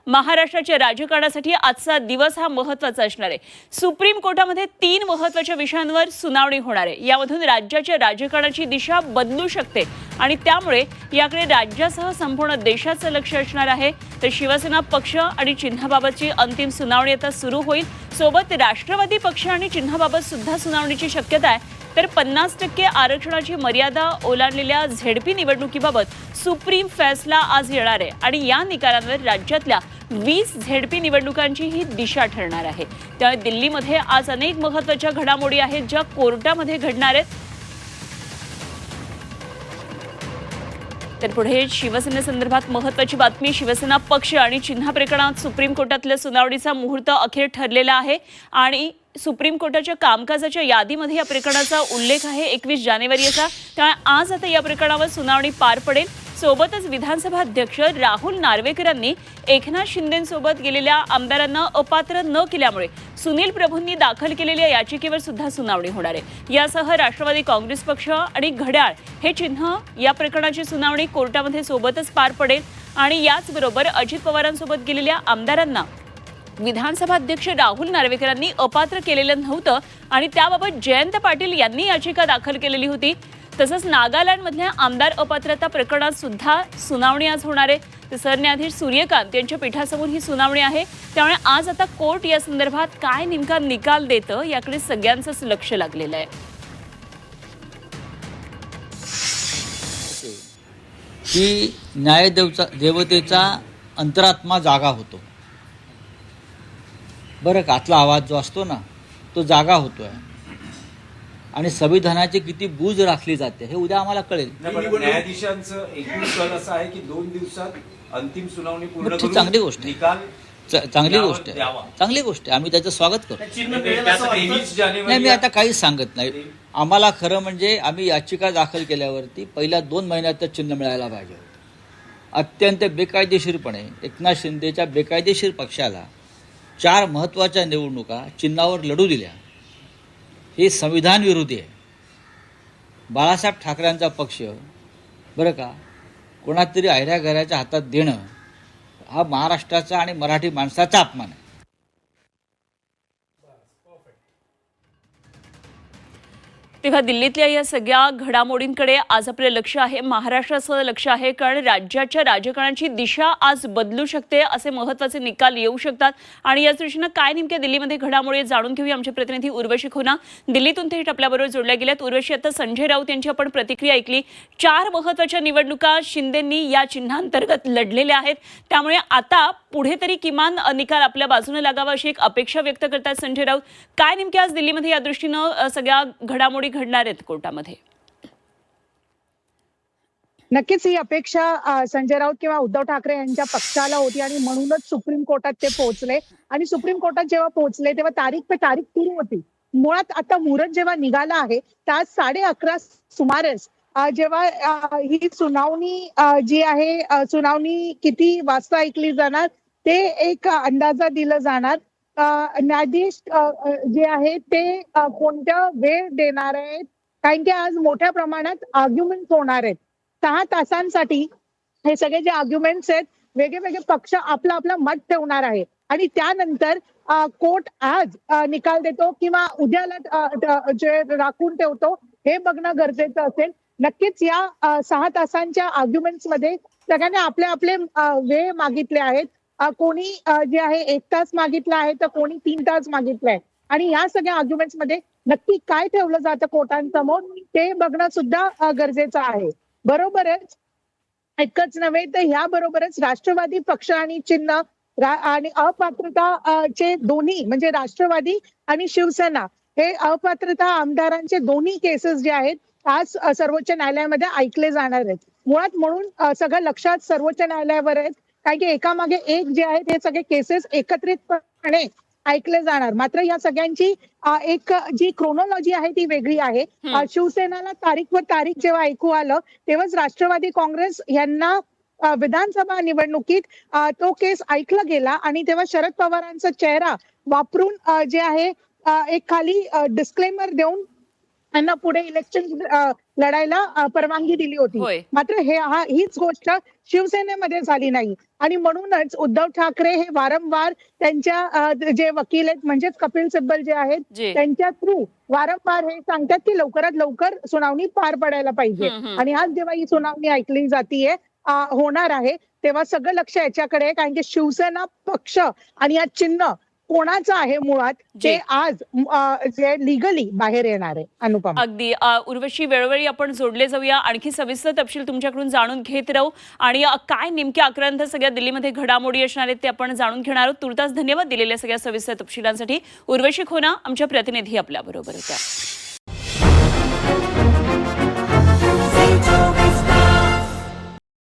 महाराष्ट्राच्या राजकारणासाठी आजचा दिवस हा महत्त्वाचा असणार आहे। सुप्रीम कोर्टामध्ये 3 महत्त्वाच्या विषयांवर सुनावणी होणार आहे। यामधून राज्याच्या राजकारणाची दिशा बदलू शकते आणि त्यामुळे याकडे राज्यासह संपूर्ण देशाचं लक्ष असणार आहे। तर शिवसेना पक्ष आणि चिन्हाबाबतची अंतिम सुनावणी आता सुरू होईल। सोबत राष्ट्रवादी पक्ष आणि चिन्हाबाबत सुद्धा सुनावणीची शक्यता आहे। तर 50% आरक्षणाची मर्यादा ओलांडलेल्या झेडपी निवडणुकीबाबत सुप्रीम फैसला आज येणार आहे आणि या निकालांवर राज्यातल्या 20 झेडपी निवडणुकांची ही दिशा ठरणार आहे। त्यामुळे दिल्लीमध्ये आज अनेक महत्त्वाच्या घडामोडी आहेत ज्या कोर्टामध्ये घडणार आहेत। तर पुढे शिवसेनेसंदर्भात महत्त्वाची बातमी, शिवसेना पक्ष आणि चिन्हा प्रकरणात सुप्रीम कोर्टातल्या सुनावणीचा मुहूर्त अखेर ठरलेला आहे आणि सुप्रीम कोर्टाच्या कामकाजाच्या यादीमध्ये या प्रकरणाचा उल्लेख आहे 21 जानेवारीचा। त्यामुळे आज आता या प्रकरणावर सुनावणी पार पडेल। सोबतच विधानसभा अध्यक्ष राहुल नार्वेकरांनी एकनाथ शिंदेंसोबत गेलेल्या आमदारांना अपात्र न केल्यामुळे सुनील प्रभूंनी दाखल केलेल्या याचिकेवर सुद्धा सुनावणी होणार आहे। यासह राष्ट्रवादी काँग्रेस पक्ष आणि घड्याळ हे चिन्ह या प्रकरणाची सुनावणी कोर्टामध्ये सोबतच पार पडेल आणि याचबरोबर अजित पवारांसोबत गेलेल्या आमदारांना विधानसभा अध्यक्ष राहुल नार्वेकरांनी अपात्र केलेलं नव्हतं आणि त्याबाबत जयंत पाटील यांनी याचिका दाखल केलेली होती। तसंच नागालँडमधल्या आमदार अपात्रता प्रकरणात सुद्धा सुनावणी आज होणार आहे। तर सरन्यायाधीश सूर्यकांत यांच्या पीठासमोर ही सुनावणी आहे। त्यामुळे आज आता कोर्ट या संदर्भात काय नेमका निकाल देतं याकडे सगळ्यांचंच लक्ष लागलेलं आहे। की देवतेचा अंतरात्मा जागा होतो बरं का, आतला आवाज जो असतो ना तो जागा होतोय आणि संविधानाची किती बूज राखली जाते हे उद्या आम्हाला कळेल। न्यायाधीशांचं एकूण कल असं आहे की 2 दिवसात अंतिम सुनावणी पूर्ण करून चांगली गोष्ट आहे, निकाल चांगली गोष्ट आहे, चांगली गोष्ट आहे। आम्ही त्याचं स्वागत करतो। नाही, मी आता काहीच सांगत नाही। आम्हाला खरं म्हणजे आम्ही याचिका दाखल केल्यावरती पहिल्या 2 महिन्यातच चिन्ह मिळायला पाहिजे होतं। अत्यंत बेकायदेशीरपणे एकनाथ शिंदेच्या बेकायदेशीर पक्षाला 4 महत्त्वाच्या निवडणुका चिन्हावर लढू दिल्या, हे संविधान विरोधी आहे। बाळासाहेब ठाकरेंचा पक्ष बरं का कोणातरी आयऱ्या घराच्या हातात देणं हा महाराष्ट्राचा आणि मराठी माणसाचा अपमान आहे। तेव्हा दिल्लीतल्या या सगळ्या घडामोडींकडे आज आपलं लक्ष आहे, महाराष्ट्राचं लक्ष आहे, कारण राज्याच्या राजकारणाची दिशा आज बदलू शकते, असे महत्त्वाचे निकाल येऊ शकतात आणि याच दृष्टीनं काय नेमक्या दिल्लीमध्ये घडामोडी जाणून घेऊया। आमचे प्रतिनिधी उर्वशी खुना दिल्लीतून थेट आपल्याबरोबर जोडल्या गेल्यात। उर्वशी, आता संजय राऊत यांची आपण प्रतिक्रिया ऐकली। 4 महत्त्वाच्या निवडणुका शिंदेंनी या चिन्हांतर्गत लढलेल्या आहेत, त्यामुळे आता पुढे तरी किमान निकाल आपल्या बाजूने लागावा अशी एक अपेक्षा व्यक्त करतात संजय राऊत। काय नेमक्या आज दिल्लीमध्ये या दृष्टीनं सगळ्या घडामोडी घडणार आहेत कोर्टामध्ये? नक्कीच ही अपेक्षा संजय राऊत किंवा उद्धव ठाकरे यांच्या पक्षाला होती आणि म्हणूनच सुप्रीम कोर्टात ते पोहोचले आणि सुप्रीम कोर्टात जेव्हा पोहोचले तेव्हा तारीख सुरू होती। मुळात आता मुहूर्त जेव्हा निघाला आहे त्या 11:30 सुमारेस जेव्हा ही सुनावणी जी आहे सुनावणी किती वाजता ऐकली जाणार ते एक अंदाजा दिला जाणार। न्यायाधीश जे आहे ते कोणत्या वेळ देणार आहेत, कारण की आज मोठ्या प्रमाणात आर्ग्युमेंट होणार आहेत। 6 तासांसाठी हे सगळे जे आर्ग्युमेंट्स आहेत वेगळे पक्ष आपला मत ठेवणार आहे आणि त्यानंतर कोर्ट आज निकाल देतो किंवा उद्याला जे राखून ठेवतो हे बघणं गरजेचं असेल। नक्कीच या 6 तासांच्या आर्ग्युमेंट्स मध्ये सगळ्यांनी आपले वेळ मागितले आहेत। कोणी जे आहे 1 तास मागितला आहे तर कोणी 3 तास मागितलाय आणि या सगळ्या आर्ग्युमेंट्स मध्ये नक्की काय ठेवलं जातं कोर्टांसमोर ते बघणं सुद्धा गरजेचं आहे। बरोबरच इतकंच नव्हे तर ह्याबरोबरच राष्ट्रवादी पक्ष आणि चिन्ह आणि अपात्रताचे दोन्ही म्हणजे राष्ट्रवादी आणि शिवसेना हे अपात्रता आमदारांचे दोन्ही केसेस जे आहेत आज सर्वोच्च न्यायालयामध्ये ऐकले जाणार आहेत। मुळात म्हणून सगळं लक्षात सर्वोच्च न्यायालयावर आहेत, कारण की एकामागे एक जे आहेत हे सगळे केसेस एकत्रितपणे ऐकले जाणार। मात्र या सगळ्यांची एक जी क्रोनॉलॉजी आहे ती वेगळी आहे। शिवसेनेला तारीख जेव्हा ऐकू आलं तेव्हाच राष्ट्रवादी काँग्रेस यांना विधानसभा निवडणुकीत तो केस ऐकला गेला आणि तेव्हा शरद पवारांचा चेहरा वापरून जे आहे एक खाली डिस्क्लेमर देऊन त्यांना पुढे इलेक्शन लढायला परवानगी दिली होती. होय. मात्र हीच गोष्ट शिवसेनेमध्ये झाली नाही आणि म्हणूनच उद्धव ठाकरे हे वारंवार त्यांच्या जे वकील आहेत म्हणजेच कपिल सिब्बल जे आहेत जे त्यांच्या थ्रू वारंवार हे सांगतात की लवकरात लवकर सुनावणी पार पडायला पाहिजे. आणि आज जेव्हा ही सुनावणी ऐकली जातीये होणार आहे तेव्हा सगळं लक्ष याच्याकडे आहे, कारण की शिवसेना पक्ष आणि या चिन्ह कोणाचं आहे मुळात ते आज जे लिगली बाहेर येणार आहे. अनुपमा, अगदी उर्वशी, वेळोवेळी आपण जोडले जाऊया, आणखी सविस्तर तपशील तुमच्याकडून जाणून घेत राहू आणि काय नेमक्या अकरांत सगळ्या दिल्लीमध्ये घडामोडी असणार आहेत ते आपण जाणून घेणार आहोत. तुर्तास धन्यवाद दिलेल्या सगळ्या सविस्तर तपशिलांसाठी. उर्वशी खोना आमच्या प्रतिनिधी आपल्या बरोबर होत्या.